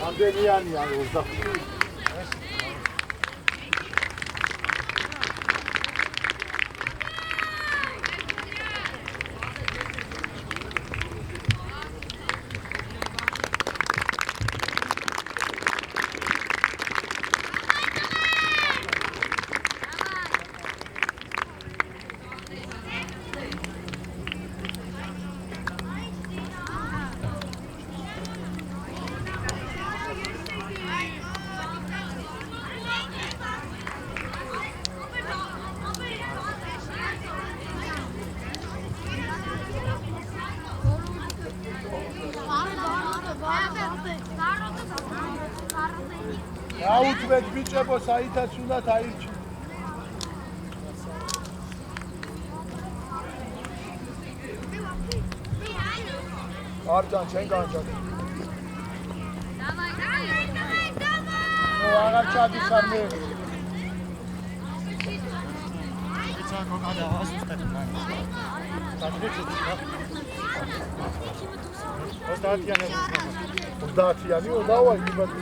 რამდენიანი არის 25? აუწმეთ ბიჭებო, საითაც უნდათ აირჩი. არჯან, შენ განჯან. აღარ ჩადიხარ მე. იცან გოგადა ასუსტეთ მან. დაგვიწევთ რა. 30-იანი. 30-იანი, დავაი გიბატი.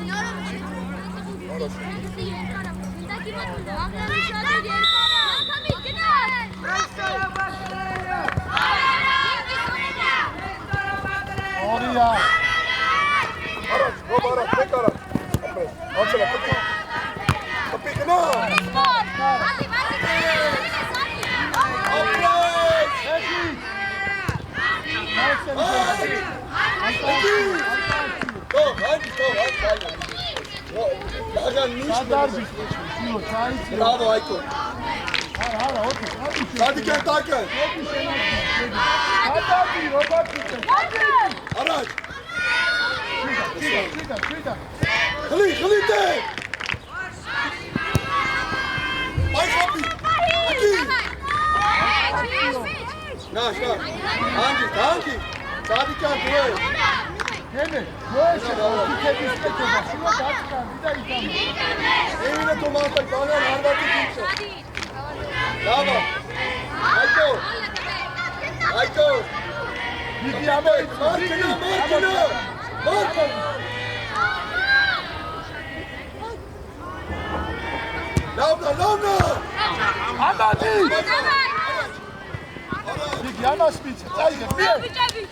Oraya. Araç, araç, tek araç. Aferin, aferin. Kapıyı kına. Hadi, hadi. Bravo Ayko. Hadi gel takip. Araç. Kılı de. Ay kapı. Hadi. Naş. Hangi? Hadi gel buraya. Hemen. Böyle tüketişte şuna bakın. Bir daha itam. Evine tomatay bana harbatı kimse. Bravo. Ayko. Gidiamo. Markina. Lavna. Hadi. Gidiamo spizze.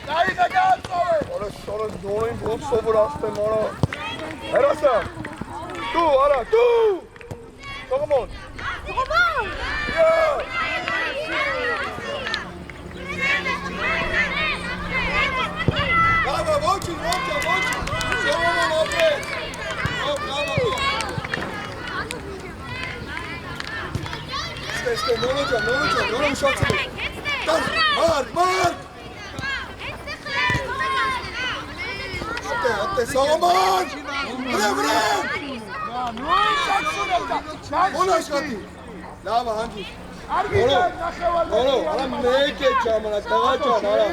Dai, ragazzo. Ora doin bol sobraste mora. Erasa. Tu, ara, tu. Come on. Yeah. Bravo, voci. Siamo oppe. Oh, bravo. Este non shot. Mar. Atte, Solomon. Bre. Ona shoti. Lava hangi. Olo, ala meke chamana, tagacha nara.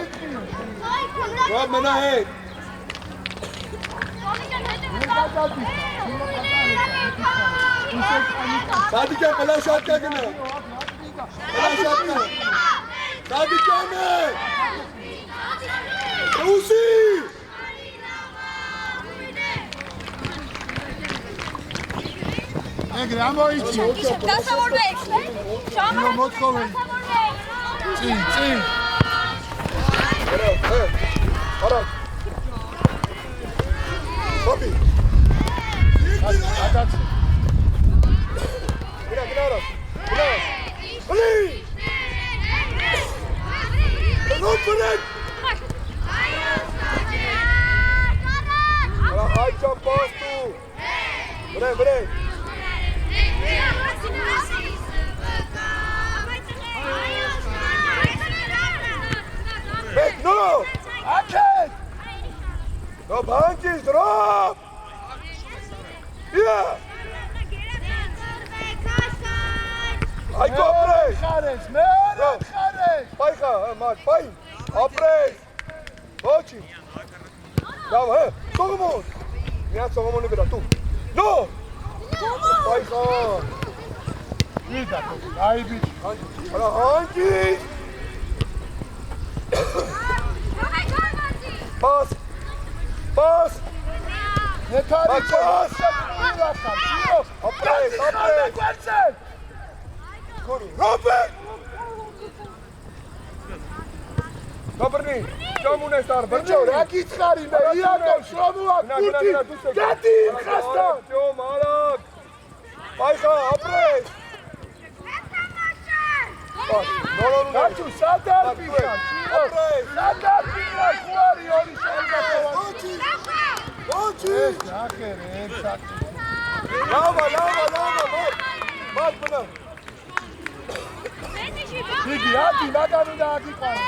Rob mena hai. Sadi kya pehla shot kya karna? Sadi kya mein? Usi. Gramo ichi. დასავლეთ. Şama motkovi. Çi. Ara. Sobi. Atat. Mira. Ali. No connect. Ara high jump pass tu. Bre. Hey, no! Action! No bunches, drop! Yeah! I go play! Xares! Paixa, Mark, pai! Apres! Voci! Bravo, hey! Solomon! Minha Solomon libera, tu! No! Paixa! Vida, ai, bicho! Olha, antes! Pass! Dobrý, čomu nestar, Brčo, რა გითხარი მე, იაკov, შრომულა, კურტი, გადი, ხასთან! Jo, malak! Paika, apres! Გაჩუ, სად არ ფიქრობ? სად არ ფიქრობ, ხوارი ორი შემოგავალი. Მოჩი! ეს ახერე, ეს აკი. ლავა, მაგ ბნა. იგი აკი, მაგარი და აკი ყარა.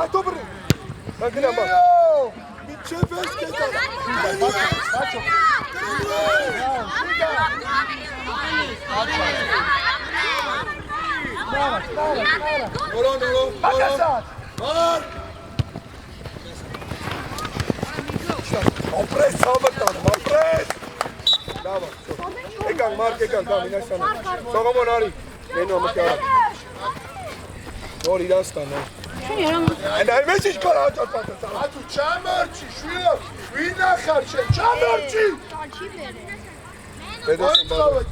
Ai, dobry! Nagrywam! Mi cię weź, Bacio! Opres, opres! Dawaj, egang, Mark, egang, da, minasan. Sogamo nari. Neno, makara. Nori dastan, no. And I message kara, Atu çamerçi, şuya, vina karşı, çamerçi. Bedostan,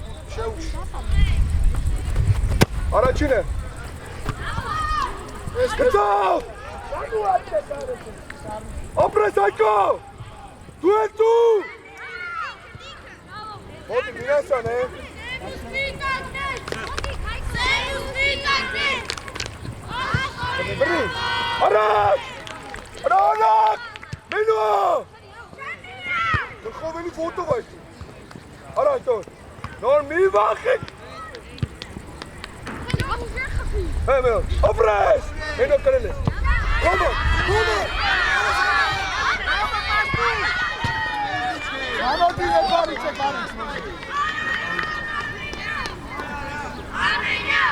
Araçine. Kıtal! Opres, Ayko! Tu! Hadi minasan, Beri! Araç! Araç! Menu! Gewoon foto was. Araç dur. Normi vakit. Hey Menu, opres! Menu karele. Kom on. Hadi ne bari çekelim.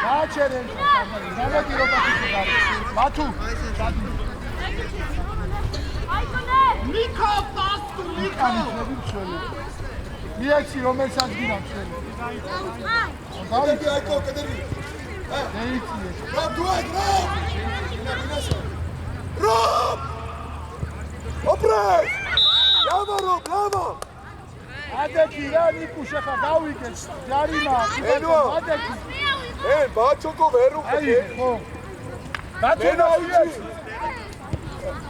Kaçerin. Hadi robatı Batu. Niko bastı, Niko. Niyeçi romensan giram şöyle. Kadar bir Ayko, kadar bir. Neyici? Rob! Opres! Lava! Adeki ya Niku şaka davikeç. Yarima. Adeki. Baçoko veru. Ay, ho. Baçoko veru.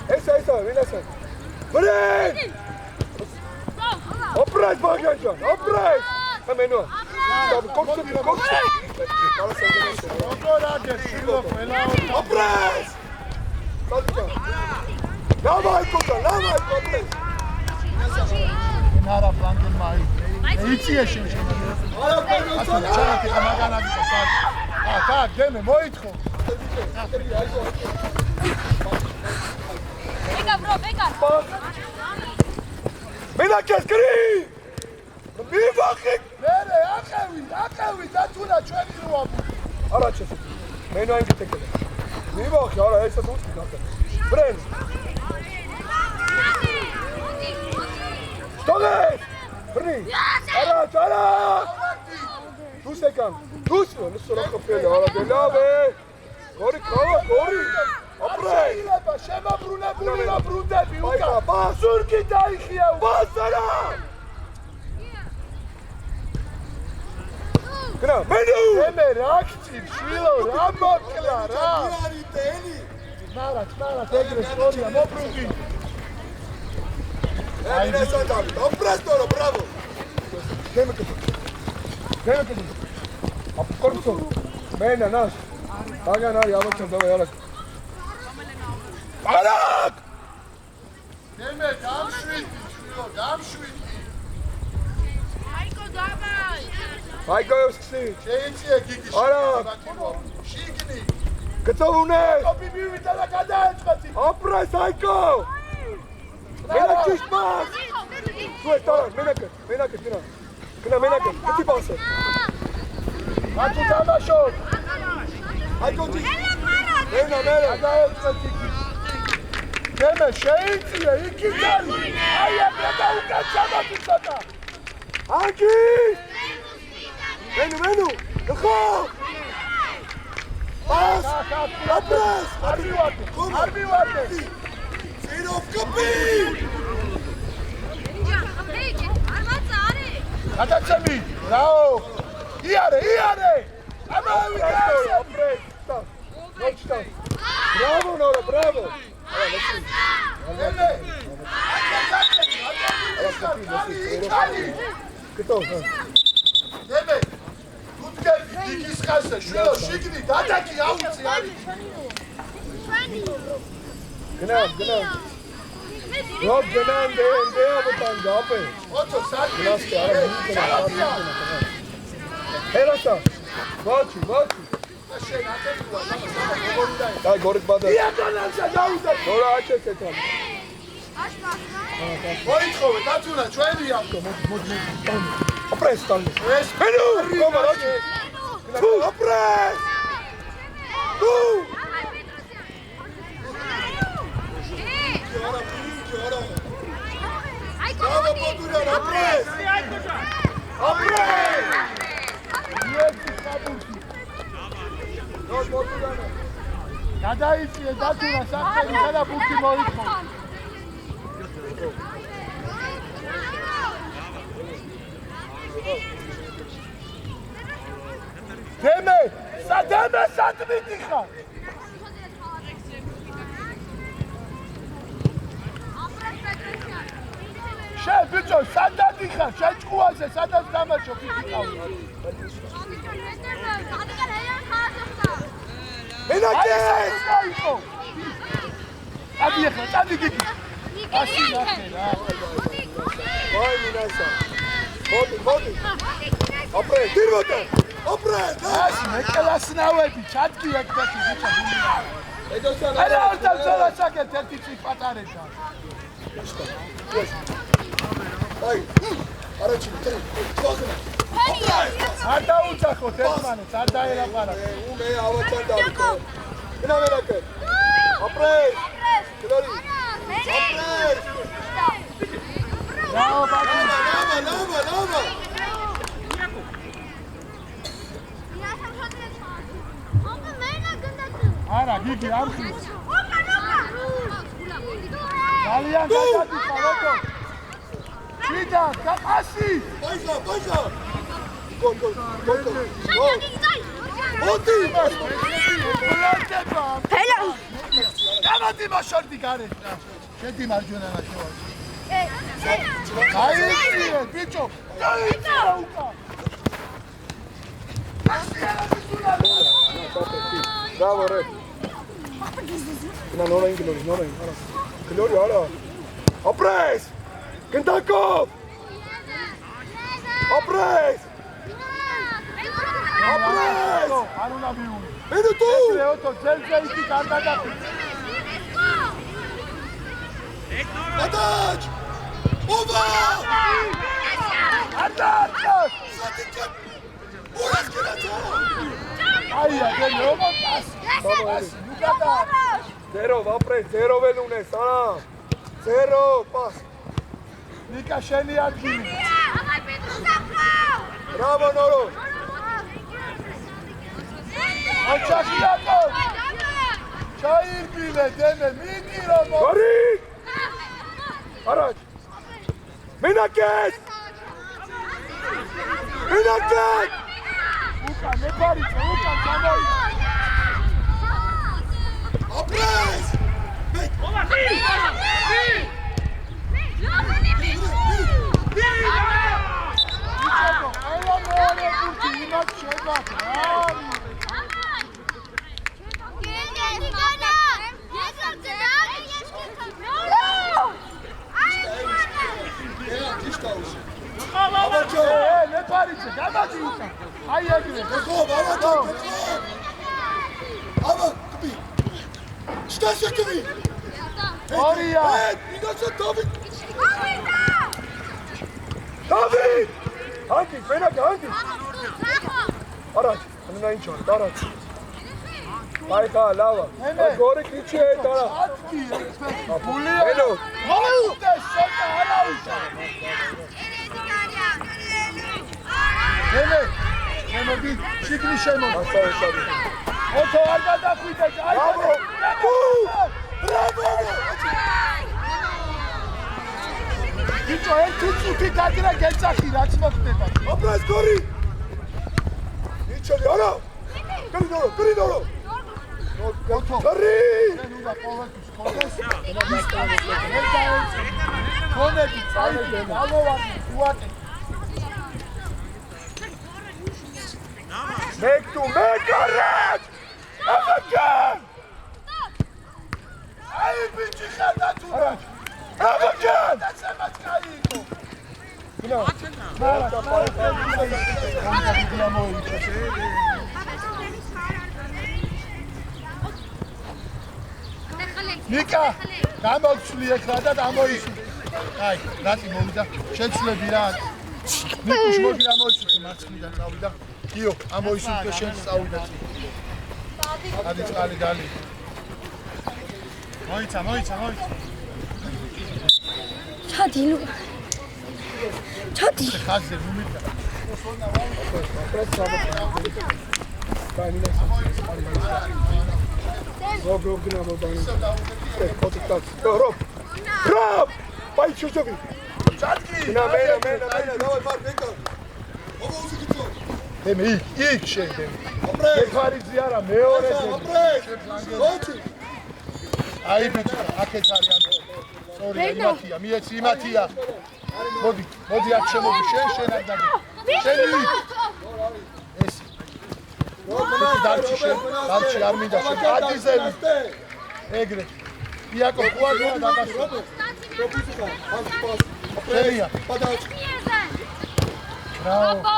Esa, minasan. Bren! Opres bagajcan. Opres! Menu. Koksu. Opres! Lava Ayko, opres. Nara Franken mai. Neyici yeşil. Çarati kamagana gitsin. Tak, deme, moitxo. Venga. Mena keskri! Mi vakit! Mere, აკევი, დათუნა ჩვენი როა. Araç yesin. Menu hangi tekele? Mi vakit? Ara, esa tutki kanka. Bren! Stoget! Bren! Araç! Tu sekan! Nu soraka pele, ara delave! Gori! Opres! შემაბრუნებული რა ბრუნდები უკან. Bas! ზურგი დაიხია. Basara! Kına, Menu! მე რა გწირ, შვილო, რა მოკლა რა. ნარაც, ეგრე სწორია, მობრუნდი. Ay, minasan David. Opres toro, bravo! Gemi. Korpso. Mena, nas. Hagan ari, avaçam, davay, alak. Alak! მე დამშვიდი, შვილო, დამშვიდი. Aykoevski. შეიწია გიგი. არა. შიგნი. Kıtavune! კოპი მივიდა და გადაეწყვეტი. Opres, Ayko! Mena kişmaz! Suet, tara, menakit, Kına menakit, iti bası. მათი თამაშო. Ayko, Mena. გადაეწყვეტი. მე შეიწია, იქი ძალი. აი ეგრე დაუკან ჩამოწიწოთა. Aki! Menu! Nako! Bas! კაკაპი აპრეს არ მივარდე ციროვკოპი გადაცემი რაო იარე ამავე აპრეს ნოჩტა ბრავო ნორო ბრავო Кто? Дебе, გუდგები იგის ხასე, შვილო, შიგნი, დადაკი, აუცი არის. Genau. Rob, genau, der botan gape. ოთო საქმე. Laske, Hey, Rasta. Vachi. შენ აკეთულა, Dai, gorit bada. იაგანანსა დაუდა. Dora aches etan. მოითხოვე, დაწუნა, ჩვენი ამკო. Apres tan. ეს Menu, come on. Tu, apres. Tu. Bravo, Podura, apres. Apres. გადაიწიე დაწუნა საქმე და ბუქი მოითხოვე. დემე, სადმითი ხარ? შენ ბიჭო, სადმითი ხარ? შენ ჭკუაზე, სადაც დამაჩო ფიქიყავ. Menakes! Წადი გიგი. ასი ნახე რა. Vai, Minasa. Bodi. Apres, tirvote. Apres. ასი მეკელასნავები, ჩადგი აქ და ბიჭო. Edosana. არა არ ზოლასაკეთ ერთი წი პატარეჭა. Vai. Arachi, tri. Fogna. არ დაუძახოთ ერთმანეთს, არ დაელაპარაკოთ. Me avatar da. Ina menake. Apres. Kilori. Apres. რაო ბაკი. Lava. არა, გიგი არ ხის. ძალიან გადადიხარ, ოკო. ვიდა, გასი. Paisa. Gol. Bodi. ბლანტება. გამოდი მოშორდი გარეთ რა. შედი მარჯვენა ნახევარ. აიციე, ბიჭო. აიციე უკა. Bravo, Red. No, Kilori. Kilori, ahora. Apres. Kentakov. Apres. არ უნდა მიუნი. Menu tu. ოტო ძელზე ისი გარდადახი. Atach. Ova. ანდარტოს. Satikat. Uras kirata. აია, გენი ომო პასი. პასი, უკადა. 0, Apres, 0 velune, sana. 0, pas. ნიკა შენი ადგილი. Bravo, Noro. ოჩახიაკო. ჩაირბილე დემე, მიდი რომ. Gori. Arach. Menakes. უკა მეფარიცა, უკა გამოიწა. Apres. იცოდო, ყველა მეორე ბურთი იმას შეგაქვს. მეფარიცა, გამადი უკა. აი ეგრე. Ava, kubi. Stasa kubi. ორია. Minasa David. David. Hangi, hangi. Arach, ana inchon, Arach. Paika, lava. Gore kiche tara. ადგი გულია. Hello. მოუწე შეკა არაუშა. მე მოდი შიგნი შემო. Asa, ოცო არ გადახვიდე აი ბიჭო ერთი წუთი დაგრა გეწახი რაც მოხდება აპრეს გორი ნიჩელი არა კრიდორო ოცო გორი ნუ და ყოველთვის ხოდეს კონები წაიდი ალოვანი უატე Make to make a red! Again! აი ბიჭი გადაწუდა Again! დაცემაც გაიგო No. ნიკა გამოვცვლი ეხლა და ამოიცი აი რატი მოვიდა შეცვლები რა ნიკუშ მოდი ამოიცი მარცხნიდან წავიდა იო ამოიცი და შენ წავიდა ადი წყალი დალი მოიცა ჩადი ხაზზე მომიდა Rob, gina mobile. Rob! Vai, Chuchovi! ჩადგი Mena, давай, Mark, neka. Ovo uzikito. ემი იქ შენ Apres! ეხარიძე არა მეორე Apres! Oči! აი ბიჭო აქეთ არიან სორი იმათია მიეცი იმათია მოდი აქ შემოდი შენ არ დადი შენი ეს დარჩი არ მინდა შენ ადიზები ეგრე იაკო ყუადია დაგასვა Propusika, შენია Padač! ბრავო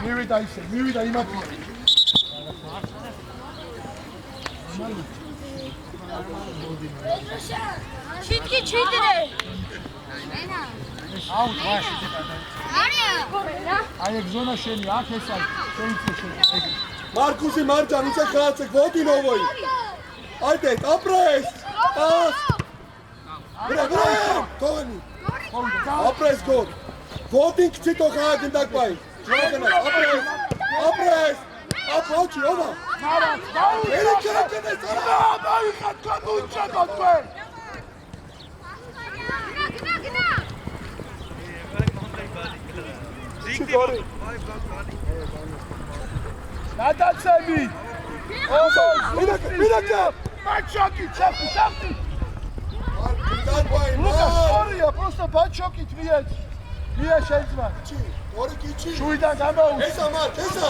მივიდა იმათია ჩიტკი აუ ვაში აი ეგ ზონა შენი აქ ეს არის შენი ეგრე Marcusi, Marjan, nu se krațe, Vodino voi! Haide, apres! Pas! Vrem! Toni! Apres, gol! Vodin kći to hagen tak bai! Apres! Oči, ova! Eli čekene, sada! მოიხად გადუიჭედო თქვენ Čikori! გადაცემი Minaka! ბაჩოკი ჩაფი Tak bai, ლუკა Mark! სორია просто ბაჩოკით მიეცი მია შეძმა Ori kiči! შუიდან გამოუჩი Esa, Mark, esa!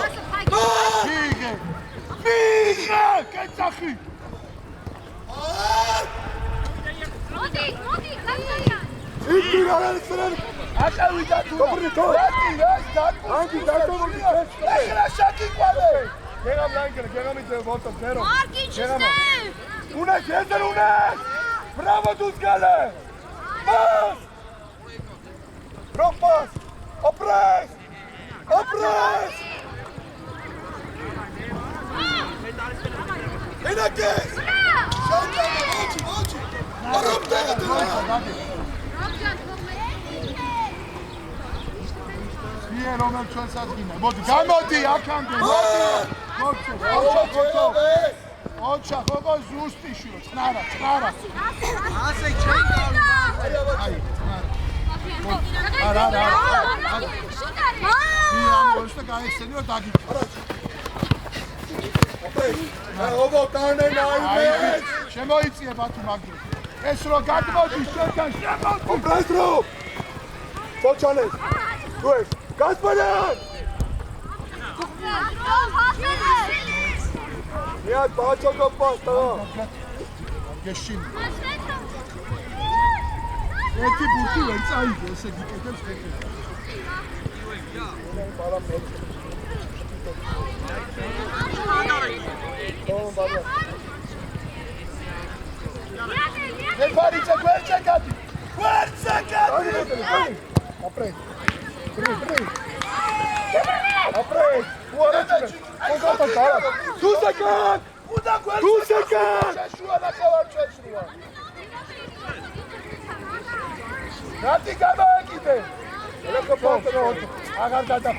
მიღე კეცახი მოდი, კაცია. Ikki aralısın! აკავიდა თუ Dobri, to! Anki, dakle, ეგრა შაკიყვავე Gegam langele, gegam ite voto, zero! მარკი ჩისნე. Unes, jezer unes! Bravo, Duzgale! Pas! Rok pas! Apres! Apres! Inakes! Şankama, oči! Arap tega tu! მie რომელ ჩვენსაც გინდა მოდი გამოდი აქამდე მოდი ოჩა ხოგო ზუსტი შურო წნარა ასე ჩაიგავი. აი არა მie ამოს და გაიხსენიო დაგი Ovo kane naime! შემოიწიე ბათუ მაგდრო ეს რო გადმოდის შენთან შემოდი Apres, ro! Počanes! Dues! Gasparan! Nihat, pacho kapas, tamam. გეშინი ერთი ბურთი ვერ წაიგო ესე გიკეთებს კეთებს ეფარიცა გვერდზაკადი Apres! Apres! Uarăți-le! O gata, cara! Tu secund! Tu secund! შეშუა ნახევარ შეშუა რატი გამოეკიდე Eleko pato! აღარ გადა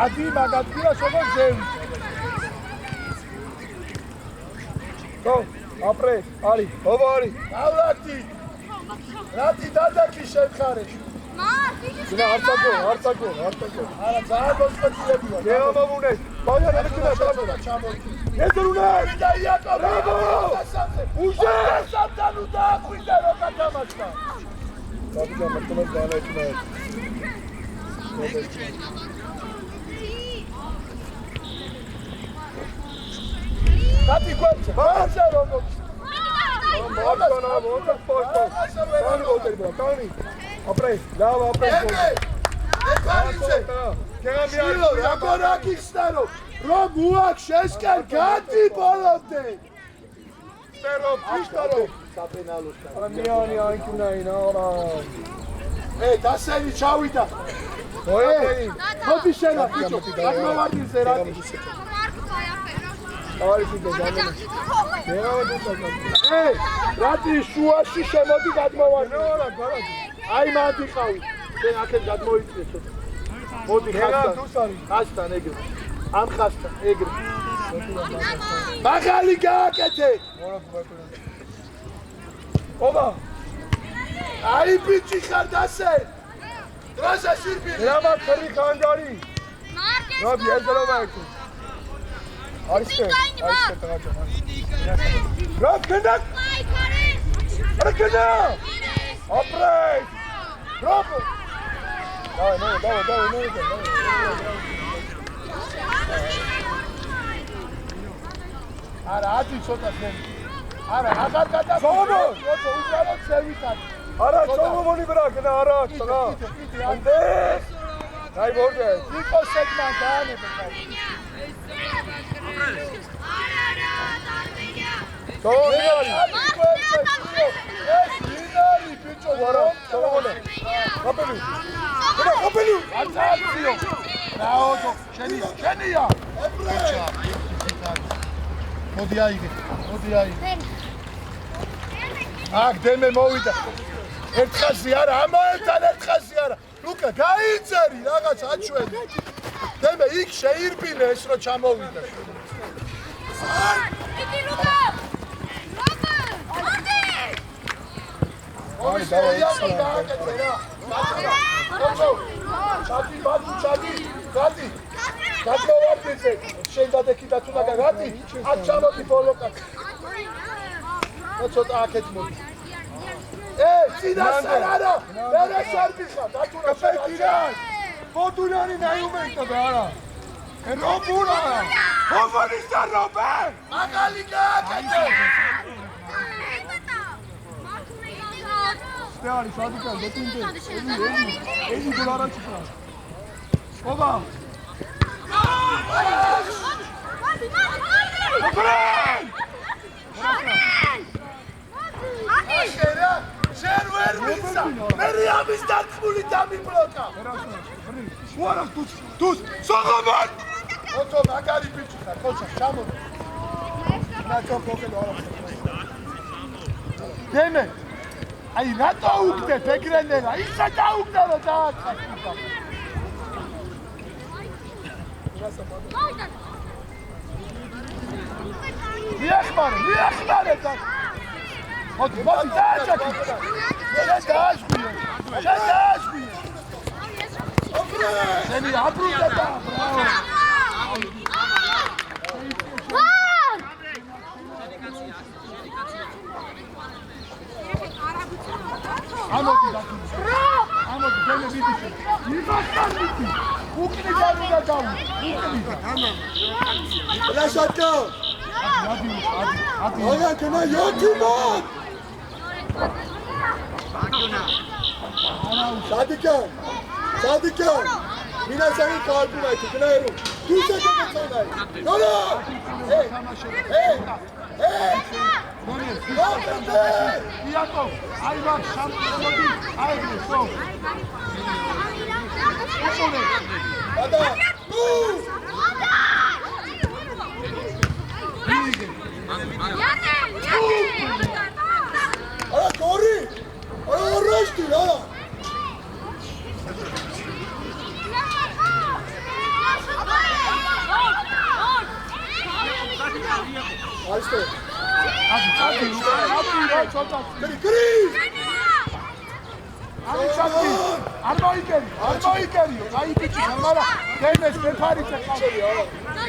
ადი მაგათია სოგო ზევი Go, apres, Ali, ოვარი. Avrati. Rati dadaki შეთხარეში. Ძნა არცაგო. არა, ძალიან მოსწრებია. გეამამუნეს. ბავშვი ერქნა დაბრუნდა. ეზრუნეს. და იაკო. ბრavo! უჟე! სამთან უნდა აყვიდა რო გადამაჭდა. საბიჯა მართლაც დაანაეჭნა. Rati გვერდზე. ბარზე რომ მოაწყონა, პოსტო. კანი ოტერი ბრა, კანი. Apres, dava apres. ეფარიზე. გეამია. რაგორაკისნარო. რომ უაქ შეშკენ გადი ბოლომდე. წერო პისტარო. საპენალოსთან. ამიანი აინკუნაინა არა. დასენი ჩავიდა. ოე, მოდი შენა, ბიჭო. გადმოვარდინე რატი. არის ის დაჟანე. გეამია. რატი შუაში შემოდი გადმოვარდინე. არა, გარაჯი. აი მანდიყავი. შენ აქეთ გადმოიწვიე ცოტა. მოდი ხასთან ეგრე. ამ ხასთან ეგრე. მაღალი გააკეთე. ობა, აი ბიჭი ხარ დასე. დროშა შირბი. რამა ხრი ხანგარი. რაბი ეზრობა ეკო. არის რაღაცა. რა გენდა? რა გენდა? ოპრეს. Bravo! Давай. არა, ათი ცოტა ძენი. არა, აღარ გადაფონო. ცოტა უბრალოდ შევიტან. არა, ჩომოვონი ბრა, გნა არა, წღა. ანდე. დაი ბორდე. იყო შეგმან დაანებე ხარ. ჩომოვონი. ეს დინარი ბიჭო, არა, ჩომოვონი. აპელი. აპელი. აცაციო. რაოდო, შენია. ბიჭო. მოდი აიგე. აქ დემე მოვიდა. ერთხაზი არა, ამოერთან ერთხაზი არა. ლუკა, გაიწერი რაღაც აჩვენი. დემე იქ შეირბინე ეს რო ჩამოვიდა. იგი ლუკა! ორი დავაი გააკეთე რა. ჩადი. გადმოვარდნიზე. შენ დადექი და თუ დაგაგატი, აქ ჩამოდი ბოლოკად. ცოტა აქეთ მოდი. წინასწარ არა. მე შარბიხა, დათურა ფექირა. ფოტულარი ნაიუმენტა და არა. რობურა. ფოვანისა რობე. მაგალი გააკეთე. სტეარი სადიკა დეტინდე. ელი დოლარა ჩიკა. ობა. აშერა, შენ ვერ მისა. მე ამის დათმული დამიბლოკა. უარა თუს საღამან. ოთო მაგარი ბიჭი ხარ, ხოჩა, ჩამოდი. ნაცო პოკედო არა. დემე. აი რატო უკდე ფეგრენერა? ისა დაუკდა რომ დააკეთე. მიახმარე და მოდი დააჭაკი. შენ დააშგვიე. შენი აბრუნდა და ამოდი დემე ვიდიშე. იმასთან უკნი გავიდა გაუ. Lasciato! Ora che ma Yotimo! Sadika! Mina seni kalbim aytı, gneru. Tu se geçenay. No! Hey! იაკო, აი მაგ შამპიონი, აი გესო. Ada! Ala corri! Ala arresti, ala! აისტო. აბი რა ცოტა. კრი. აბი ჩაკი. არ მოიგერიო. აი ბიჭი, მაგრამ დემეს მეფარიცა ყავი.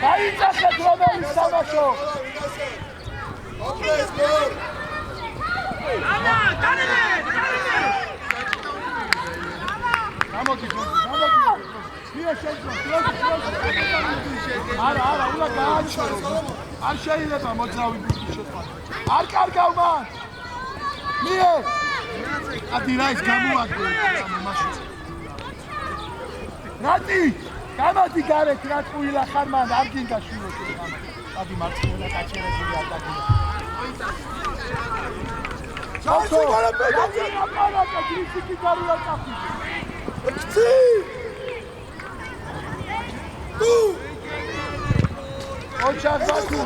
დაიძახეთ რომელი სამაშო. აპრეს გოლ. გამოდი. მია შეიძლება. არა, უნდა გააჩერო. არ შეიძლება მოძრავი ბიჭი შეწყვა. არ კარგავ მან. მია. ადი რაის გამოაგდო მაშინ. რატი? გამოდი გარეთ რა ტყუილა ხარ მან არ გინდა შვილო. ადი მარცხენა გაჩერებული არ დაგინდა. ჩავსო გოლი პედაჭი აპარატა გრიფიკი გარულა წაფი. ქცი. თუ. ოჩარ ბაკუ.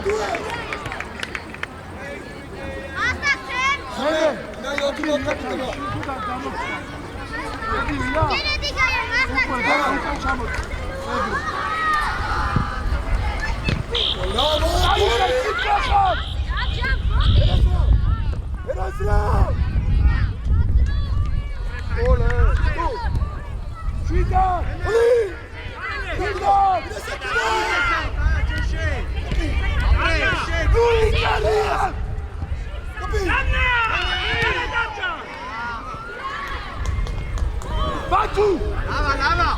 და იოთი Batu! Lava!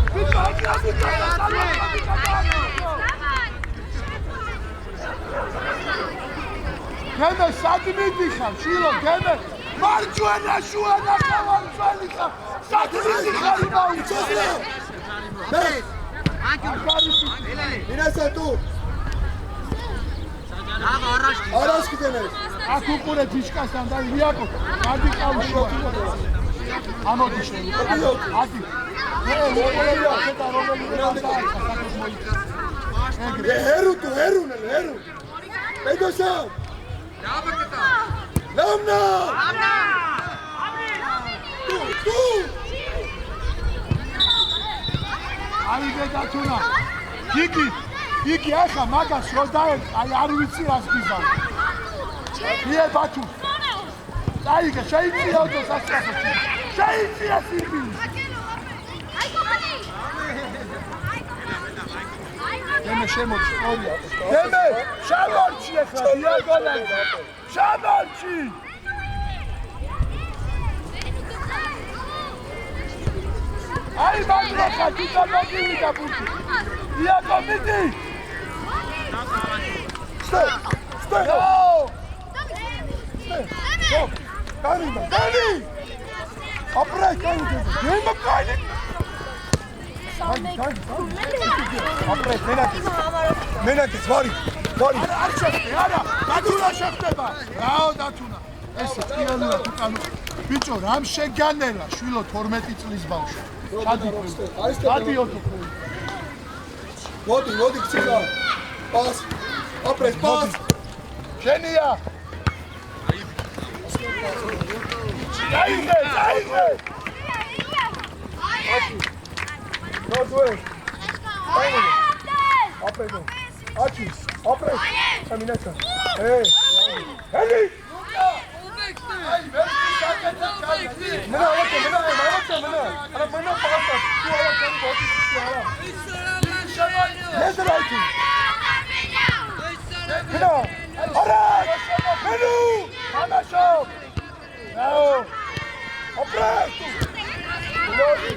Geme sadimidi kham, shilo geme. Marjuana shuana kavan falika. Sadimidi khari bauchosla. Bes. Inesa tu. Arash kidenes. Akukure tishkasan da iliako. Adi kausho. Amodi sheli. Adi. Heru. Pedosa. Lamna. Tu. Ai gedachuna. Gigi ახლა მაგას რო დაერ, აი არ ვიცი რას გიზავ. მიე ბათუ. დაიგე, შეიძლება ოდო სასწრაფოში. შეიძლება სიბილი. დემე შემოჩი, ორია. დემე, შაბარჩი ახლა დიაგონალზე. შაბარჩი. აი მაგა ხათი მოგივიდა ბუთი. დიაგო მიდი. Stay! Dani! Apre, Dani! Apre, Menatis, vari! Ar shafte, ara! Datuna shafteba! Rao datuna! ეს ტყიანია უკანო. ბიჭო, რამ შეგანელა, შვილო 12 წლის ბავშვი. ჩადი ოდო. მოდი ქცია. Pas. Apres, pas. შენია. დაიგე. ნოდვე. აპრეს. აჩი. აპრეს. სამინაცა. ჰელი. აი, ვერტი საკეთე კალი. მენა. არა მენა პასა. თუ არა კენ ბოდი არა. ნეზრაიტი. Meno! Alright! Menu! Amasho! Now! Apres! Gelori!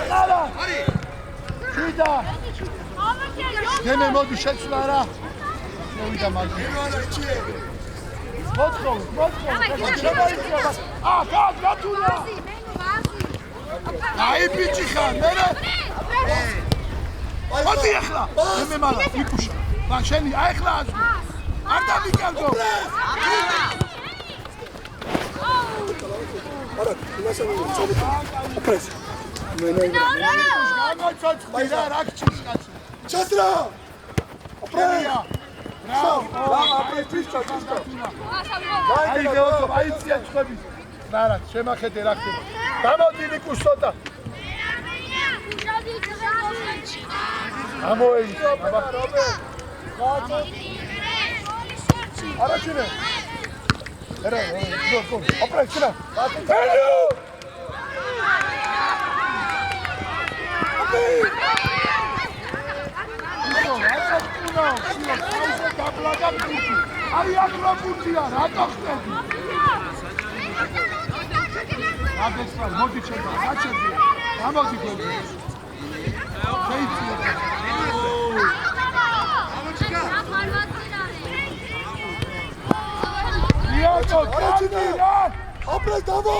Nara! Shida! Deme modi შეცვლა რა. მოვიდა მაგი. მოწყო. შემოიწვა. გათუნა! აი ბიჭი ხარ, მერე. მოდი ახლა. მე მალა იკუშა. მაგ შენი აი ახლა აზრი. არ დავიკავდო. არა, იმასა მოწოდეთ. აპრეს. მე. გამოცოცხლი რა გჭირს კაცო. ჩასრა. აპრესია. აპრეს ჩისკა. აი გეოთო, აი ცია ცხები. ნარა, შემახედე რა ხდება. გამოდი ნიკუშ ცოტა. ამოეის აბა არაჩინე ერა გო ოპერაცინა ელო აი აგროფურტია რატო ხდები აგესა მოდი შედა საჩები გამოდი გოლი შეიძლება იატო კაჩინია ოპრეს დავო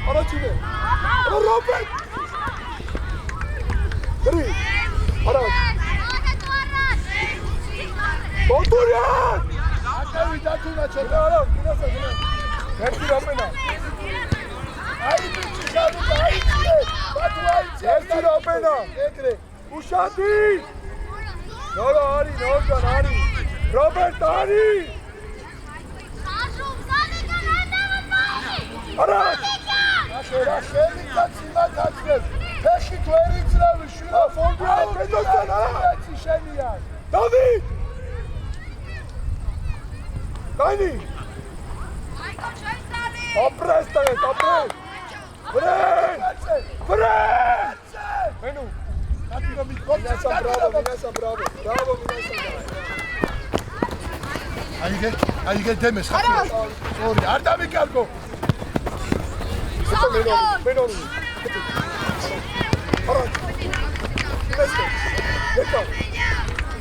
არაჩინე რობერტ გრი არა ბოტურიან აკავი დათუნა ჩოდა არა კინასა ერთი როპენა აი ბიჭი გავიდა აიცე ბატუ აიცე ერთი როპენა ეგრე უშადი ნორა არის ნორგან არის რობერტ არის არა აშერა შენი კაცმა გაჩნდეს ფეში თვერი ძრავი შვილო ფონდია ბედოსთან არა ეცი შენია დავით Dani! Opres tagad, opres! Vrem! Vrem! Menu! Minesa bravo! Bravo, Minesa! Aige demes, hapio! Sorry, ar damikavgo! Menonu! Ara! Minesa! Geta!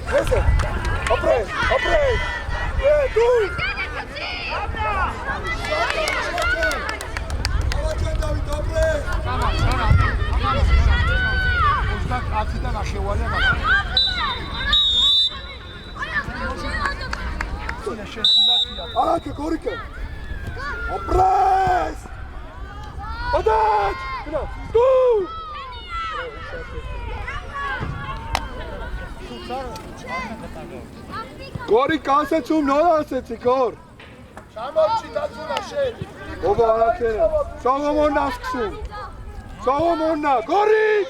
Minesa! Opres! Tu! Arată, Corică! Opres! Podaci! Tu! Corică, asă-ți un nor, asă-ți, Cor! Șamorci, dați-una, șeri! Oba, arată! Solomon nascsu! Solomon na! Coric!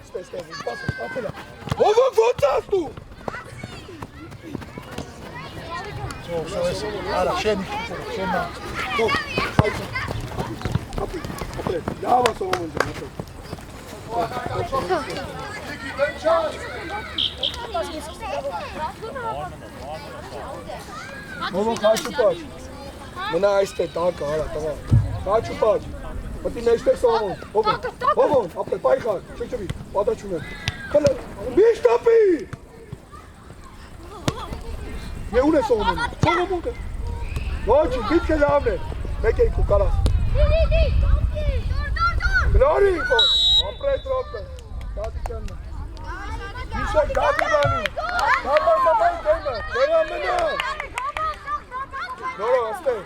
Stai, pasă, apela! Oba, voțați tu! Ara, șeni, șena! Tu, hai să! Apele, ia-vă Solomon, apele! Momo kaçupaç. Mına işte taka hala tamam. Kaçupaç. Pati meşte Solomon. Bobon, apre payka. Çeçebi. Bada çume. Kala. Beş tapi. Ne une Solomon? Solomon. Noçi bitke zavne. Peki kukala. Glory ko. Apre trope. Dadi kenna. Bisa dadi bani. Baba sabai kenna. Kaya mena. Noro, stay.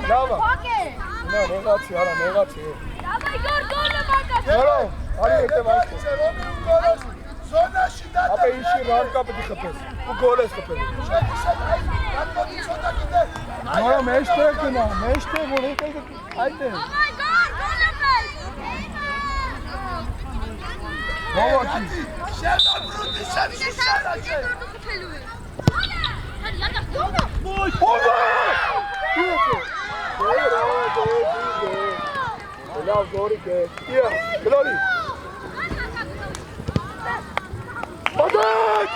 Dava. No, negaci, ara, negaci. Dava Igor, gole markas. Noro, ari ete maiste. ზონაში და აბა ისი რამ კაპიტი ხაფეს. უ გოლეს ხაფეს. ნორო მეშტე კნა, მეშტე გოლე აიტე. Dava Igor, gole markas. მოვაკი. შედა ბრუნდი შეშარაჩე. ობა! იეთე. რა გორიკე. ია, გლორი. Podac!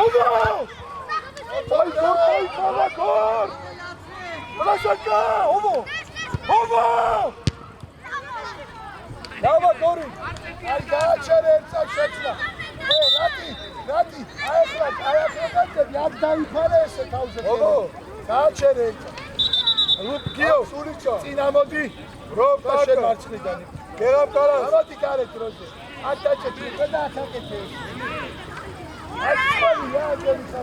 Ovo! Vai, cor! Lasciaca! Ovo! Dava, Cori! აი გააჩერებცა შეცდა. რატი? აიახლა აქ დაიფარე ესე თავზე. Ovo! გააჩერებცა. Gio, Sulica! წინა მოდი. Rob, შენ მარცხნიდან. Geram Karas! დავადი გარეთ დროზე. აქ დაჭეთი და აკეთე. აი სწორია გემისა.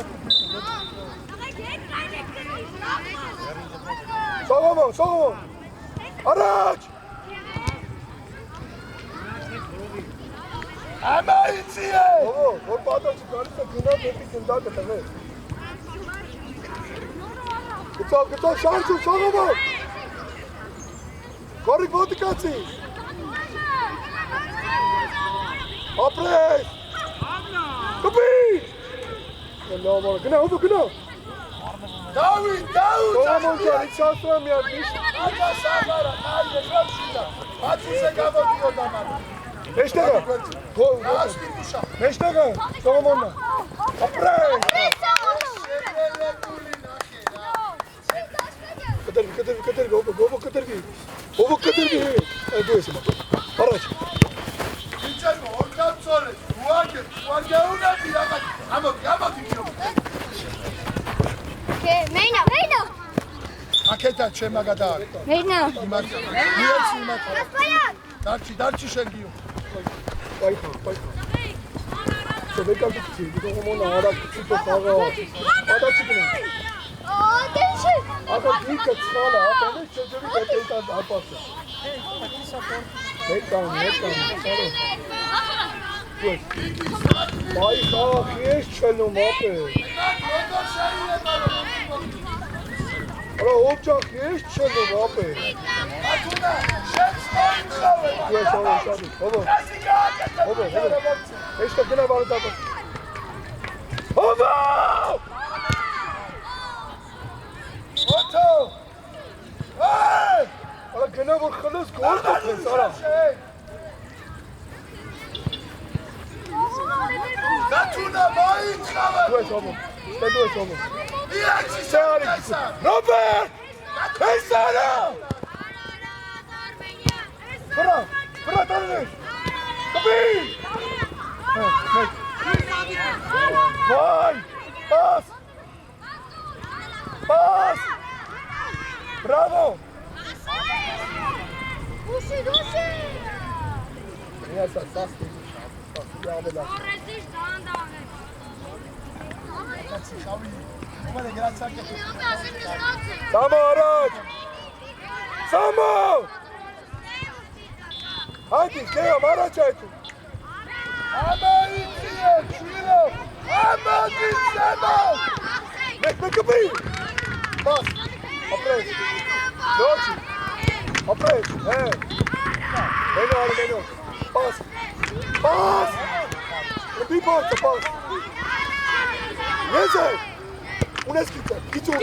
Solomon! Araç! ამაიციე! Vor pataci karısa günah dedi gündar da tabii. Gıtal, şansın Solomon! Korik vodikaci! Apres! Kapit! No more. Genau. David! Solomon can chance me at least. Ata Sagara, Maria Gramshida. Atise gavodiyo damara. Meştega. Gol. Aspirusha. Meştega. Solomon. Apres! Kadir. Go Kadir. Do esse, mano. Araç. Geçen oradan sonra Uageuna biramak. Ama diyor. Მეინა. Aketa çema gadar. მეინა. Niye silmat? Darçı şengiyo. Payxa. Sobeka bitti. Solomon ara küçük kağa. Ada çıkına. დეში. Ada dik kaçala. Ben de çocuğu getirdim apası. Mekan. Payxa, xeş çelum apı. Ara opça xeş çelum apı. Atuna şemstoyn xave. Yaşa. Obo. Eşte gene var da. Obo! Oto. Hey! Ara gene var xalas gol toplayın ara. Atuna mayın xave. Dues obo. Niye Sen Robert! Hey sana! Bırak tanış. Kapı! Vay! Pas! Bravo! Duši. Ja sad sasvim. Ja da. Samo araç! Samo! Hadi Keo araç aytu. Ama içiye çilo. Ama gitsemo. Mek kapıyı. Pas. Apres. Doći. Apres. He. Beno. Pas. Bir pas. Neyse. Uneskice. Git onu.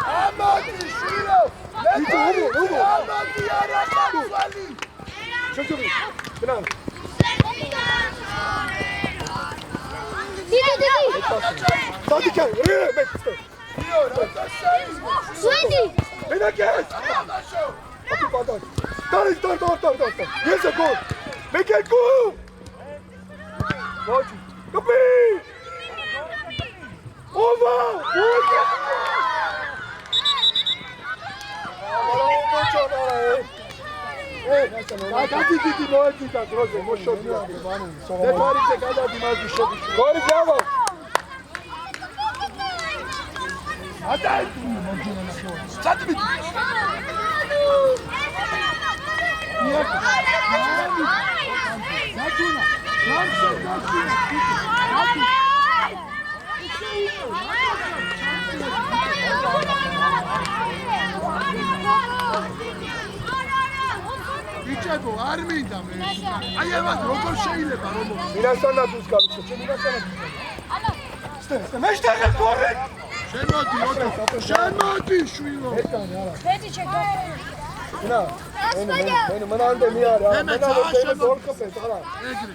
Ama çilo. Ubu. Ama diyara katsali. Çocuğum. Binan. Didi. Sadiken. Mek. Diyor. Ataşayız. Suedi. Bena gel. Ataşo. Kapı patat. Tar. Neyse gol. Mekel gol. Doći. Kapı. Ova. Didi, moje dita, groze, možeš odbijati. Ne parite kada ti maš više. Gori, bravo! A daj tu. Sad mi. Ičeko, armida me. Aj evo, როგორ შეიძლება რომ მინასანა დუს გავიქცე, ჩემი მინასანა. სტე, მეშტაგე გორე. შემოდი შვილო. ესკანი არა. Peti çek. ნა, მე მანამდე მე არა. მე არა გოლ კოპე, არა. ეგრე.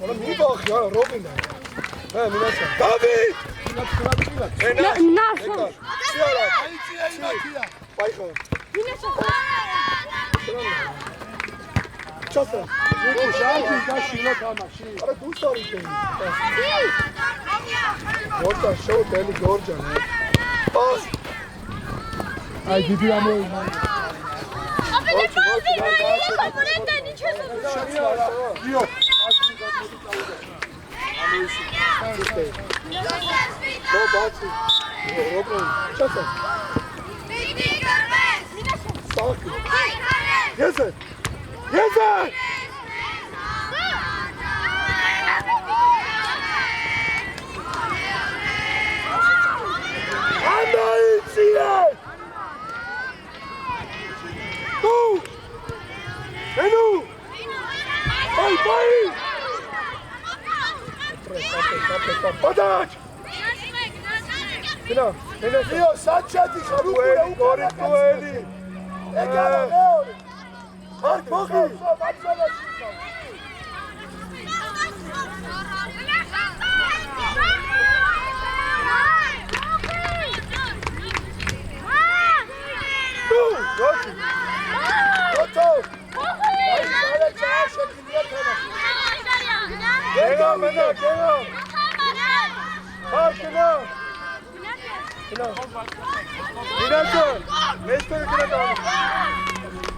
არა მიბახი, არა, რობინა. მინასანა. დავით! Nașo. სიარა. აიწია იმათია. პაიხო. Მინასანა. ჩასა. შალკი გაშილო თამაში. არა დუს არის. გორჯა შოუ დელი გორჯა. პას. აი დიდი ამოიმა. დიო. No, baci. Robin. Časa. Saki. Jezen. Anda idzie! Tu! Padać! Kino, Io Sanchez Rueli, Rueli. Egala მეორე. არ მოხი. Როჩი. როჩო. აი, მალე ჩაშეკილია თამაში. გეგა, გეგა. Parkino. Kino. Minato. Mestre kino.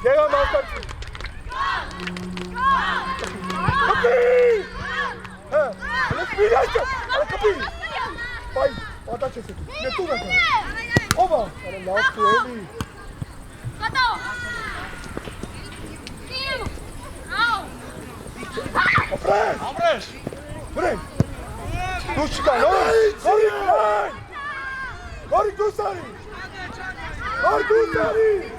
Gega master. Kapi. Ha. Let's be right. Kapi. Pai. Pata chese. Ne tu na. Over. Are last to Eli. Kato. Now. Abres. Bren. Dushka, no! Gori Dusari! Gori Dusari!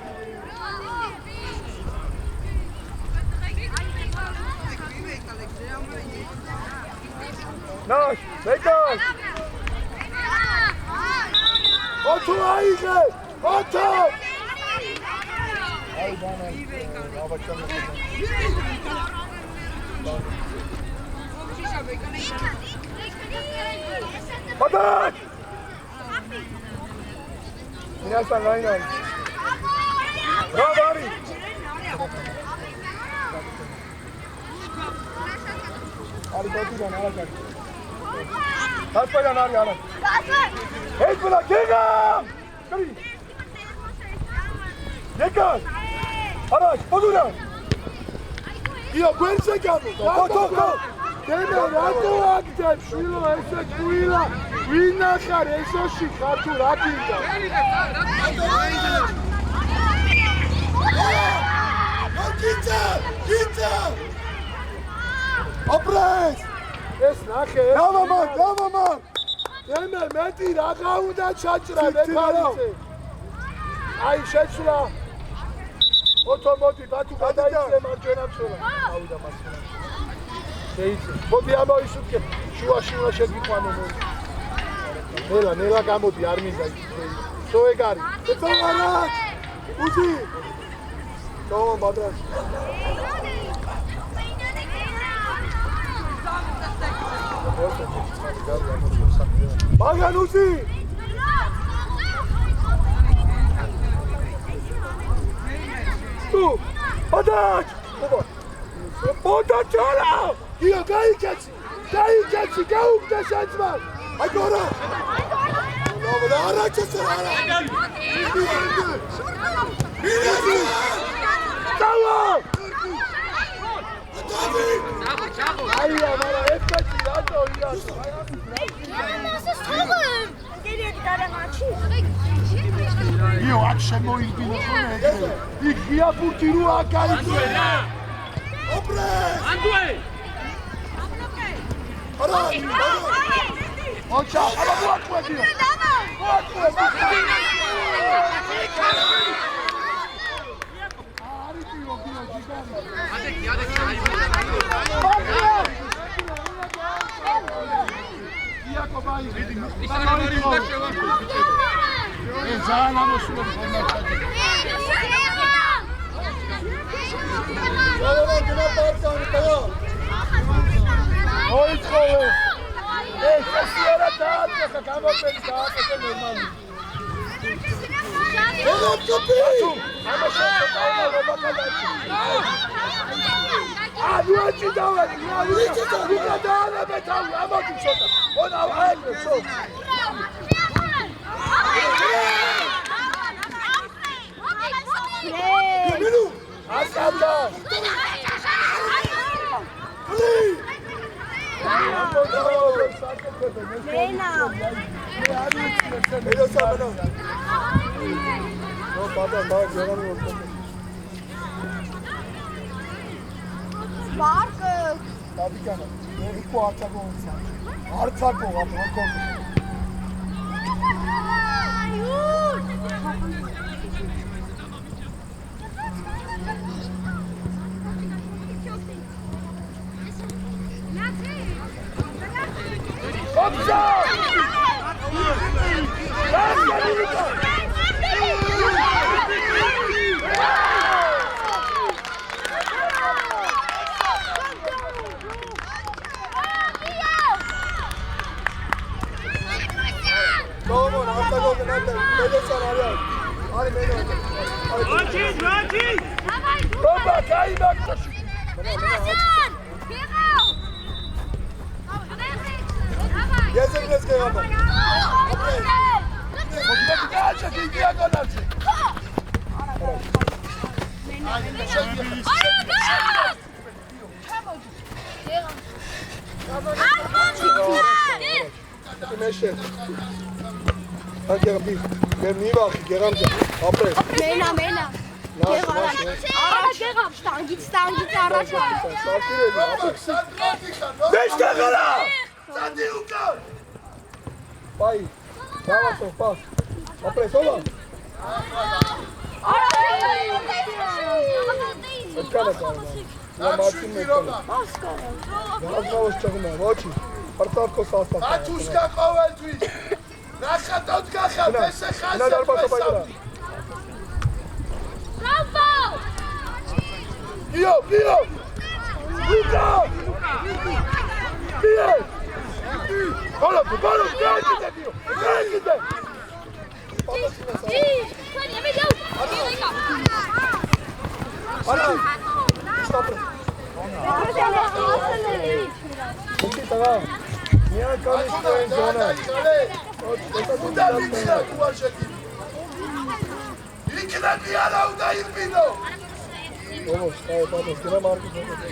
Nash, Vegas! Oto Aige! Oto! Ay, bana. Ya bakacağım. Padać! Minasan line. Bravo Ari. Ari dotidan alacak. Taspayan Ari alacak. Hey bana gega! Kari. Gega. Araç, odura. Io quel secondo. Go. Deme rato agdem shvilo ese tvila vina khar esoshi khatu rakinda Gitsa Apres es nakhe Davamar Deme meti raga unda chachra meparise Ai shetsula Otomoti batu gadaitse marjona psola Auda masla Შეიძლება. მოდი ამოისურვე. შუაში უნდა შეგიყვანო მოდი. ნელა გამოდი არ მინდა ის. სო ეგ არის. ეცალარა. უძი. თო მადრას. მაგან უძი. თუ. პადაჩ. Podačala! Io, gaikaci! Gaugda šačman! Aj gora! Novo, narače se nara! Minezi! Stalo! Čavo! Aj, mara, efkači, rato, ja! Ja se stavim! Gdje da mači? Io, ak შემოიდგინო ხოლმე. იქ გიაფურთი რო აკაიცო. Andue! Ara! Ocha, aba buatquedio. Oi, Cole! Ei, esse era dado, que acaba de pensar, que é normal. Olha o capim! Ah, não é de dar, não é de dar, não é de dar, não é de dar, olha o reino, só. Asanda! Opsa! აი მაგაში. Gezegnes geyaba. მოდი გააჩე დიდი აგონაცი. Meşe. Hadi abi. Ben niye bak? Geramca. Apres. Mena. Ara gegam, stangit ara çay. Sakin ol. Apres. Beş dakika. Hadi ukan. Pai. Bravo, só pas. Apres, olha. Откана cara. Я Мартин мекана. Размовස් чагна, ვოჩი. პარტავკო სასტა. ათუშკა ყოველთვის. ნახატოთ გახავთ ესე ხაზი. Bravo! Gio! Luca! Gio! Bolo, grakite Gio! Grakite! Ana! Stop. Musi taga. Niye kalıştın zona? Kuda bitsa kuvaşeti. İkiden bir ara udayırmino. Vamos, vamos, que na marca.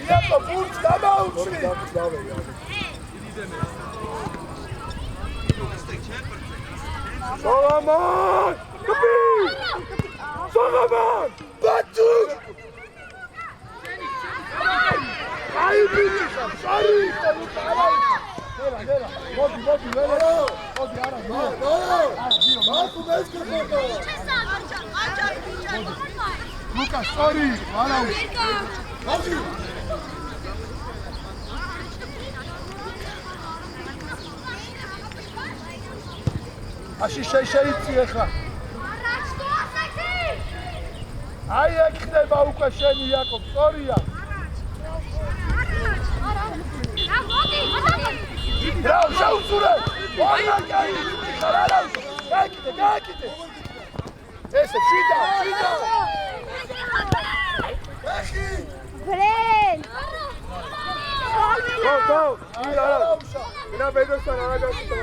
Yapma, burç, tamam Doğru uçmi. bravo ya. Salaman! Kapı! Salaman! Batuk! Hayır bilirsin, sarı işte bu taraf. Nela. Vodi, nela. Vodi, ara. No. Marco Mesca foto. Lucas, sorry. Ara. Vodi. Aşı შეიცი ახლა. აი ეგ ხდება უკვე შენი იაკობ, სწორია. რა შაუცურე? ვაი, ხარარა. გააკეთე. ესე შვიდა. ეხი. Fren! Go. Ara. Mina bedostan ara gasta.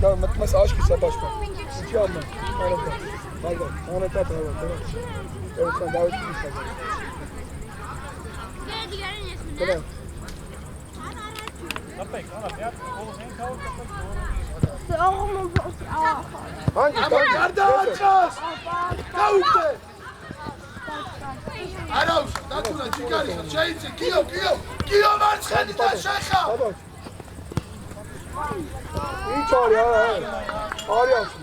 Da, mas acho que isso é bastante. Chama. Ana tá. Eu só dá o que isso. Tá. Hangi? Garda aças. Daute. Araus, datuna çikari, şeyci, Gio marცხeni da şexa. İyi çağır ya. Ağrıyorsun.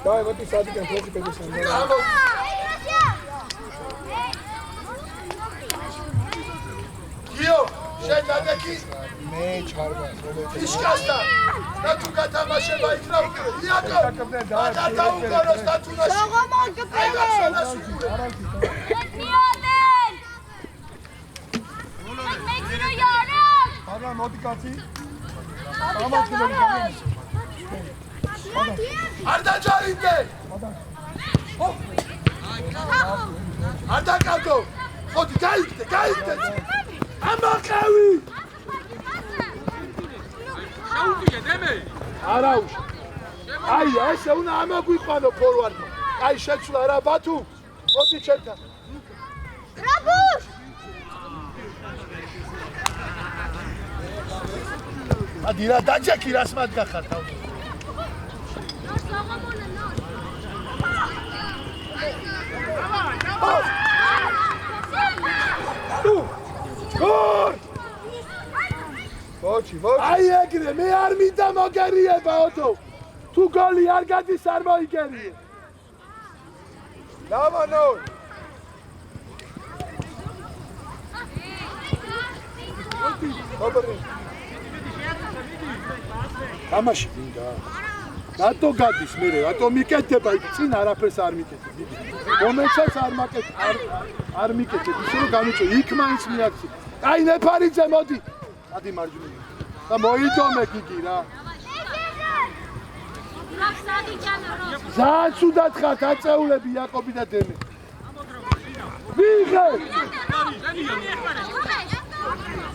Dai, vatti Sadiq and Freddy Peterson. Bravo. Gio, შენ დაგეკი მე ჩარვა. ისკასთან და თუ გათამაშება იქნებ იაკო და დაუკაროს და თუ ნაში Aga მოდი კაცი. ამაჩქებელი. არ დაჯარიმდე არ დაკავდო მოდი გაიგდე ამაყავი შეუძლია დემე არა უშ აი ესე უნდა ამაგვიყვანო ფორვარდმა აი შეცვლა რა ბათუ მოდი ჩემთან Rabus! ადი რა დაჯექი რას მათ გახარ თავი გორ ვოჩი აი ეგრე მე არ მინდა მოგერიება ოდო თუ გოლი არ გადის არ მოიგერიე დავანო ოპერე თამაში მინდა რატო გადის მე რატო მიკეთება იქ წინ არაფერს არ მიკეთებ მომენტსაც არ მიკეთებ ისე რომ განუწო იქ მაინც მიაქცი აი ნეფარიძე მოდი ადი მარჯვნივ და მოიდომე გიგი რა ძალიან ცუდად ხართ აწეულები იაკობი და დემე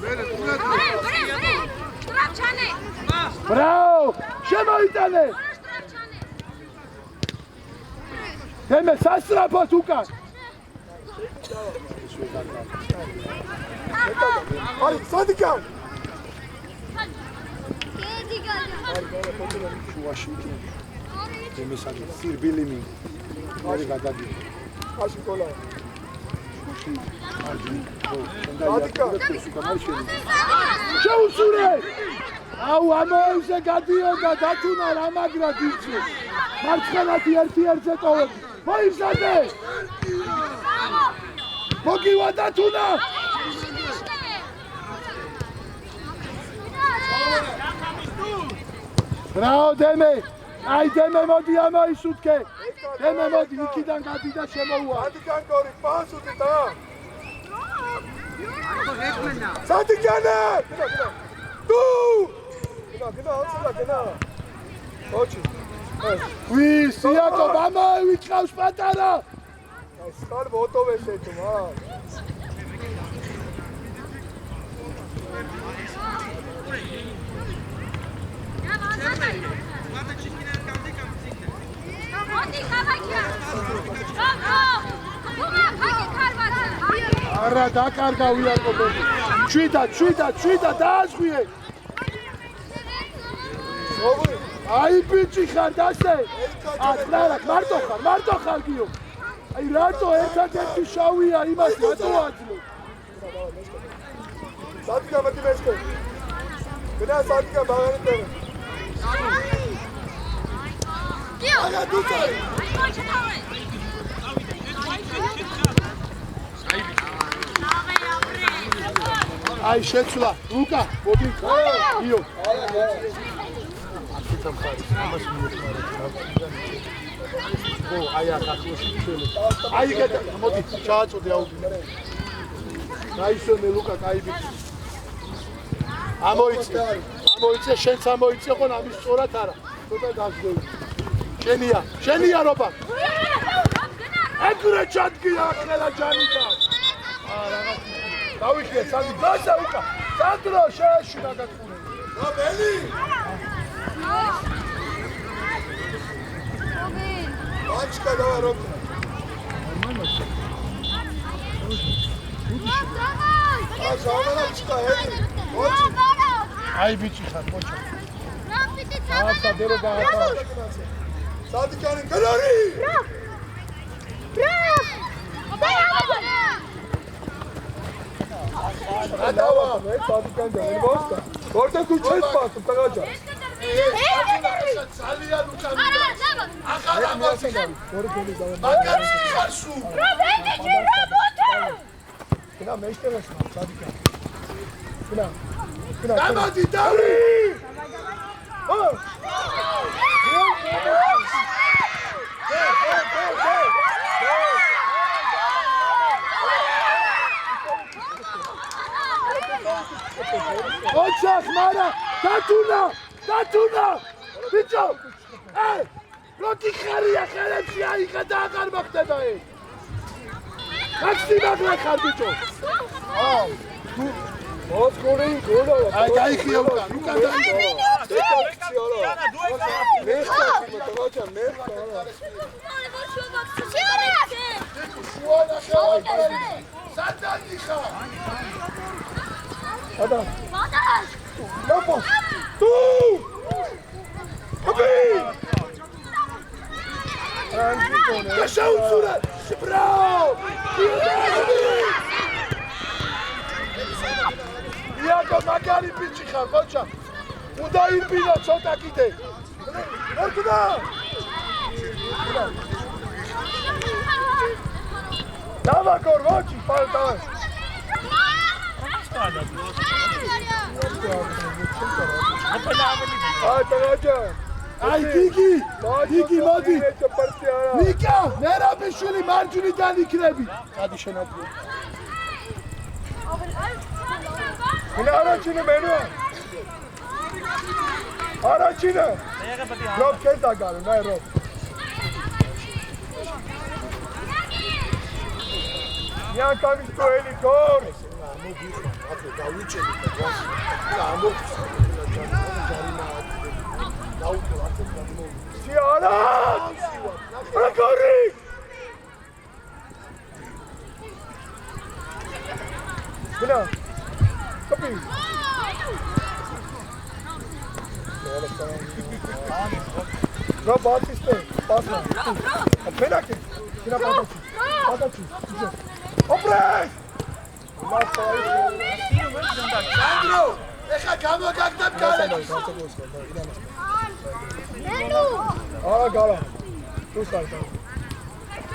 მერე ბრაო შემოიტანე დემე სასწრაფოდ უკან აი სადიკა შუაში დემესაგი სირბილი მი მერე გადადი აში კოლა სადიკა შეუსურე აუ ამოზე გადიოდა დათუნა რამაგრად იცი მარცხენათი ერთ-ერთზე ტოვები მოიხსენე მოგივა დათუნა ბრაო დემე აი დემე მოდი ამოისუთქე დემე მოდი იქიდან გადი და შემოუვა სადიკან გორი პასუთი და სადიკანე თუ გინა გინა ოჩი ვის იაკობ ამოივიწყავს პატარა აი სკარ ვოტოვეს ეჭო მა არა დაკარგა იაკობ ჩვიდა დააზღვიე აი ბიჭი ხარ დასე აკრარა მარტო ხარ გიო აი რატო ერთადერთი შავია იმას რატო აძლო სადიკა მეტი მეშკე გნა სადიკა ბაღანიტე გიო აგა დუცარი აი შეცვლა ლუკა მოდი გიო აი ახლა აი გადა მოდი ჩააწოდე აუდი გაისვენე ლუკა კაი ბიჭი ამოიცე შენც ამოიცე ხო ამის სწორად არა ცოტა გასდევი შენია რობა ეგრე ჩადგია ახლა ჯანიკა რაღაც დავიხიე სადი დასა უკა სანდრო შეეშინა გაკურე და ბელი ბაჩკა და როკა აი ბიჭი ხარ მოჩა სადიკანი კალორი Adava, ne sadikani da bosta. Orada tu çes bastın tagaca. Salya Luka. Akala masın. Bakar karşı. Robotçu robotu. Kina meştemesin sadikani. Kina. Damadi Dari. ოჩახ მარა დათუნა ბიჭო როდი ხარია ხელებში აიღა და აღარ მოხდება ეს მაქსიმალურად ხარ ბიჭო ოცხორი გოლა აი გაიხია უკან დაიხია Adam. Yapma. Tu. Abi. Yaşa unsura. Bravo. Iako magari bici xar, moča. Uda irbina ცოტა კიდე. ერკდა. დავა გორ ვოჩი პალტა. აი დიდი მოდი ნიკა ნერაბიშვილი მარჯვნიდან იქნები გადი შენადრე არაჩინე მენო არაჩინე რობ კედაგარი მე რობ Iancamis dueli gol. Siara! Ragori! Bina. Kapi. Bro, Batiste. Passa. Pena aqui. Tira Batiste. Batiste. Opres! სანდრო, ეხა გამოგაგდებ გალებს. არა გალა. თუ საერთოდ.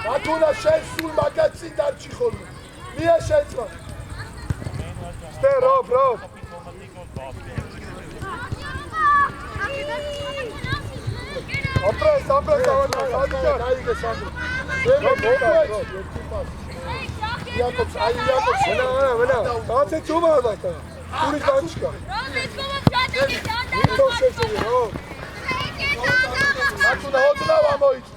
ბათუნა შენ სულ მაგაცი დარჩი ხოლმე. მია შეცვა. სტე რობ. Opres, დაიდგე სანდრო. Iacobs, Vena. Dați ciuma dată. Uri bančka. Nito se čuje, no. Atuna vamo ići.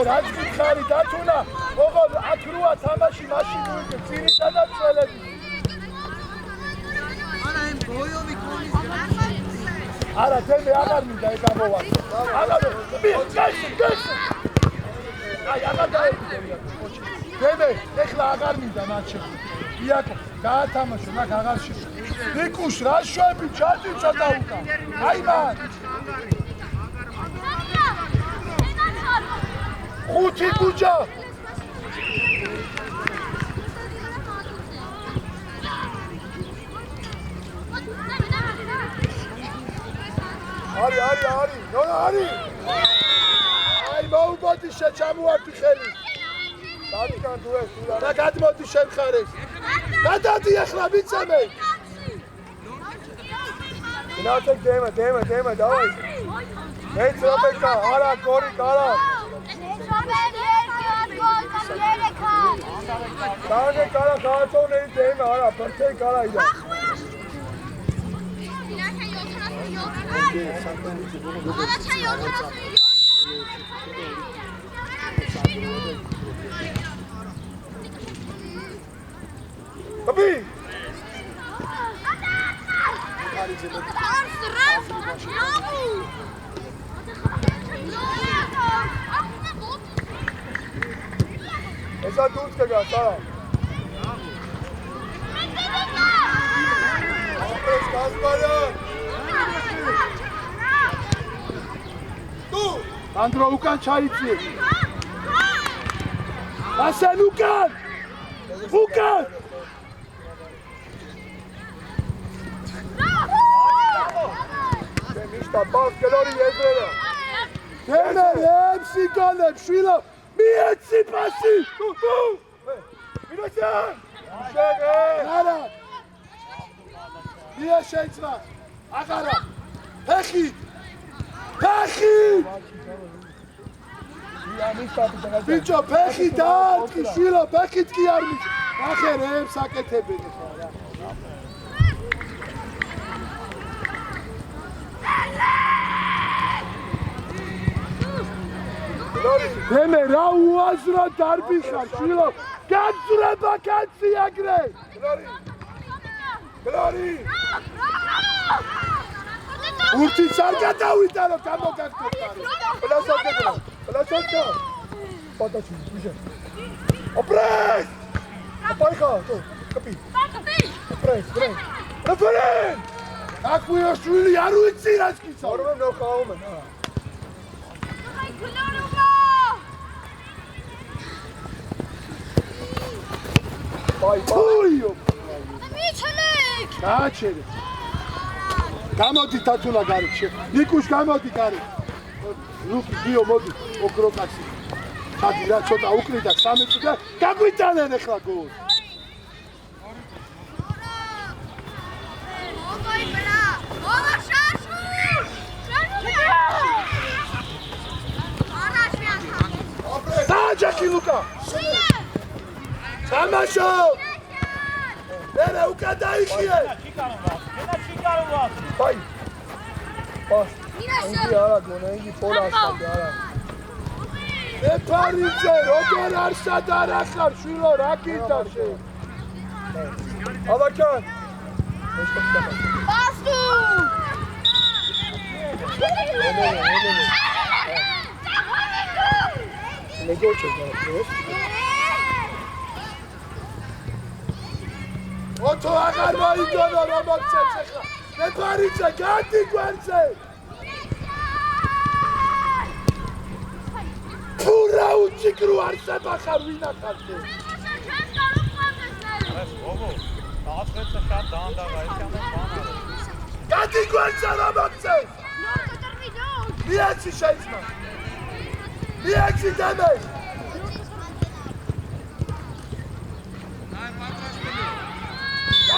რაც გიხარი დათუნა, ოღონდ 10-8 თამაში მაშინ მივიდე, ძირითადად წელები. არა, თემე აღარ მინდა ეგ ამოვარ. აღარ, გეშ. აი, აღარ დაიწყე. თემე, ეხლა აღარ მინდა მატჩი. იაკო, გაათამაშო, მაგ აღარ შეშ. ნიკუშ, რა შვები, ჩატი ცოტა უკან. აი მან. ხუთი გუჯა არი ნონა არი აი მოუბოდი შეჩამოარტი ხელი დაგიკან დუეს და გადმოდი შენ ხარეს გადადი ახლა მიცემე ნატე დემა დავაი მეც რობეკა არა გორი კარა Tane kara kağıt oynayın değil mi? Ara, pırtayı karaydı. Tabii. Esa Turska ga, Sara. Opres Kasparyan. Tu. Andro ukan çayitsi. La sen ukan. Ukan. Demişta bas gelori yezrela. Tener hepsi kalem şila. Მიეცი პასი! მინოჩან! შეგე! არა! მია შეიცვა! აღარა! ფეხი! ბიჭო, ფეხი დაარტყი, შვილო, ფეხით კი არ მიჩ. ნახე რეებს აკეთებენ ხა რა. Deme, რა უაზრო დარბი ხარ, შვილო. გაძრება კაცი აგრე. გლორი. ურთიც არ გადავიტანო, გამოგაგდო. პლასაკა. პატაჩი, ვიჟე. ოპრეს! ოპაიხა, კაპი. ოპრეს. რეფერენ! აკვიო შვილი არ ვიცი რას გიცავ. ორმე ნოხაუმე. Ოიო! მიჩელეკ! გააჩერე. გამოდი თათუნა გარეთ. ნიკუშ გამოდი გარეთ. ლუკი გიო მოდი, ოქროკაცი. ჩადი რა ცოტა უკრიდა 3 წუთი და გაგვიტანენ ახლა გოლს. ლუკა თამაშო მე უკა დაიხიე აი ინგი არა გონა ინგი ფორასტა არა მე ფარიძე როგორ არ სადარ ახარ შვილო რა გინდა შენ აბაკან ბასუ მეგოჩე გაქვს ოთო აღარ მოიგონო რომ მოგცემს ახლა მე ფარიძე გადი გვერდზე ფურა უჩიკრუ არსება ხარ ვინ ახარდე გადი გვერდზე რომ მოგცემს მიაჩი შეიცმა მიაჩი დემე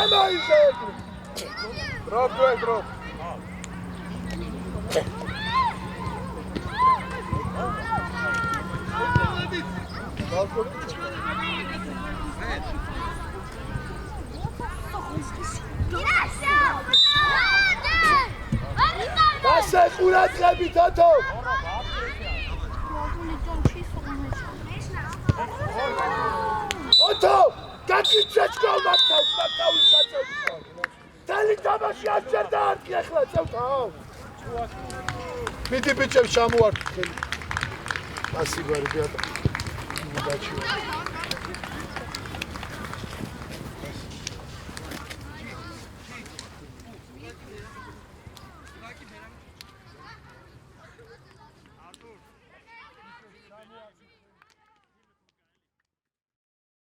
ამაიზე დრო ასე ყურადღები თოთო ოთო გაკიჩეჩკო მაგთავს საწევს თელი თამაში აღჭერ დაარტყი ახლა წევთავ მიდი ბიჭებს ჩამოვარდით ხელი ასე გვარი ბიატა დაჩიო